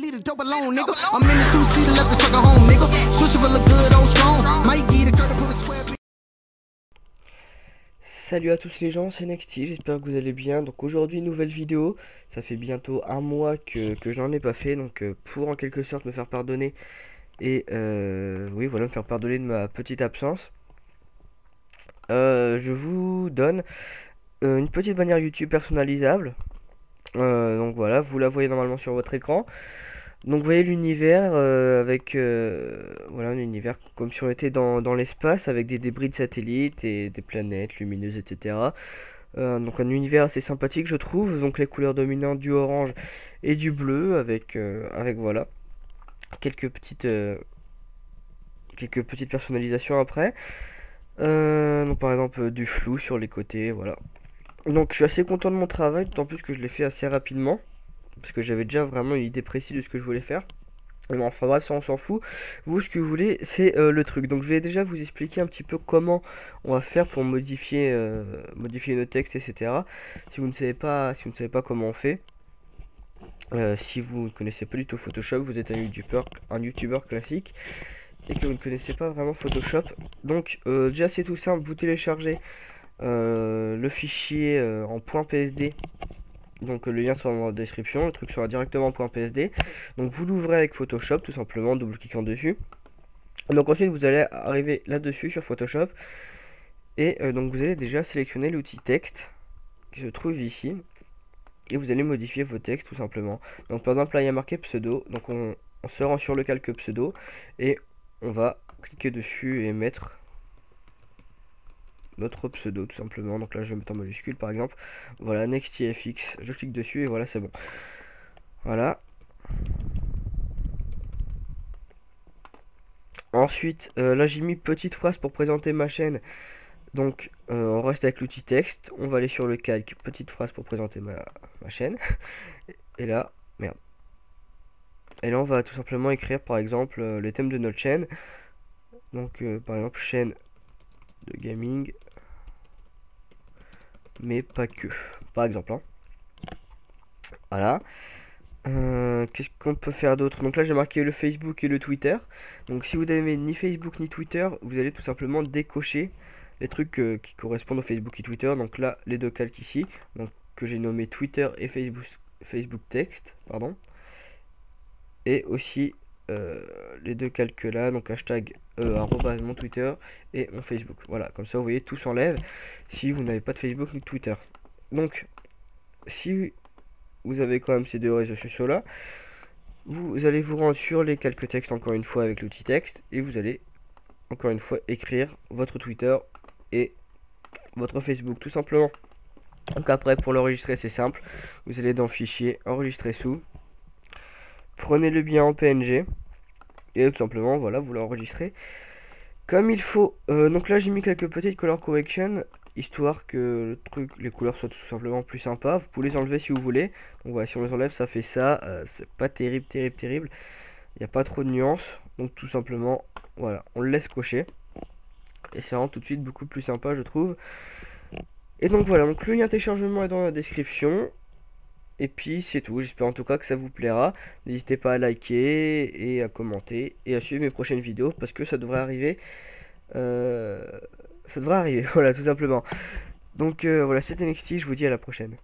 leave the dope alone, nigga. I'm in the two-seater, left the truck at home, nigga. Switch for the good old strong. Might get a girl to put a square. Salut à tous les gens, c'est Nexty, j'espère que vous allez bien. Donc aujourd'hui nouvelle vidéo, ça fait bientôt un mois que j'en ai pas fait, donc pour en quelque sorte me faire pardonner et oui voilà, me faire pardonner de ma petite absence. Je vous donne une petite bannière YouTube personnalisable. Donc voilà, vous la voyez normalement sur votre écran. Donc vous voyez l'univers avec voilà, un univers comme si on était dans l'espace avec des débris de satellites et des planètes lumineuses, etc. Donc un univers assez sympathique je trouve. Donc les couleurs dominantes du orange et du bleu avec voilà quelques petites personnalisations après. Donc par exemple du flou sur les côtés, voilà. Donc je suis assez content de mon travail, d'autant plus que je l'ai fait assez rapidement. Parce que j'avais déjà vraiment une idée précise de ce que je voulais faire. Bon, enfin bref, ça on s'en fout. Vous, ce que vous voulez, c'est le truc. Donc je vais déjà vous expliquer un petit peu comment on va faire pour modifier nos textes, etc. Si vous ne savez pas comment on fait. Si vous ne connaissez pas du tout Photoshop, vous êtes un YouTuber classique et que vous ne connaissez pas vraiment Photoshop. Donc déjà c'est tout simple, vous téléchargez le fichier en .psd. Donc le lien sera dans la description, le truc sera directement en .psd. Donc vous l'ouvrez avec Photoshop tout simplement, double-cliquant dessus. Donc ensuite vous allez arriver là-dessus sur Photoshop. Et donc vous allez déjà sélectionner l'outil texte qui se trouve ici. Et vous allez modifier vos textes tout simplement. Donc par exemple là il y a marqué pseudo. Donc on se rend sur le calque pseudo. Et on va cliquer dessus et mettre notre pseudo tout simplement. Donc là je vais mettre en majuscule par exemple, voilà, NextyFX, je clique dessus et voilà, c'est bon. Voilà. Ensuite là j'ai mis petite phrase pour présenter ma chaîne. Donc on reste avec l'outil texte, on va aller sur le calque, petite phrase pour présenter ma chaîne. Et là, merde. Et là on va tout simplement écrire par exemple les thèmes de notre chaîne. Donc par exemple chaîne de gaming, mais pas que, par exemple hein. Voilà. Qu'est-ce qu'on peut faire d'autre? Donc là j'ai marqué le Facebook et le Twitter. Donc si vous n'avez ni Facebook ni Twitter, vous allez tout simplement décocher les trucs qui correspondent au Facebook et Twitter. Donc là les deux calques ici, donc que j'ai nommé Twitter et Facebook texte, pardon. Et aussi les deux calques là, donc hashtag arrobase mon Twitter et mon Facebook. Voilà, comme ça vous voyez tout s'enlève si vous n'avez pas de Facebook ni de Twitter. Donc si vous avez quand même ces deux réseaux sociaux là, vous allez vous rendre sur les calques textes encore une fois avec l'outil texte et vous allez encore une fois écrire votre Twitter et votre Facebook tout simplement. Donc après pour l'enregistrer c'est simple, vous allez dans fichier, enregistrer sous, prenez-le bien en PNG et tout simplement voilà, vous l'enregistrez comme il faut. Donc là j'ai mis quelques petites color correction histoire que les couleurs soient tout simplement plus sympas. Vous pouvez les enlever si vous voulez. Donc voilà, si on les enlève ça fait ça, c'est pas terrible. Il n'y a pas trop de nuances, donc tout simplement voilà, on le laisse cocher et c'est vraiment tout de suite beaucoup plus sympa je trouve. Et donc voilà, donc le lien de téléchargement est dans la description. Et puis c'est tout, j'espère en tout cas que ça vous plaira. N'hésitez pas à liker et à commenter et à suivre mes prochaines vidéos parce que ça devrait arriver. Voilà, tout simplement. Donc voilà, c'était Nexty, je vous dis à la prochaine.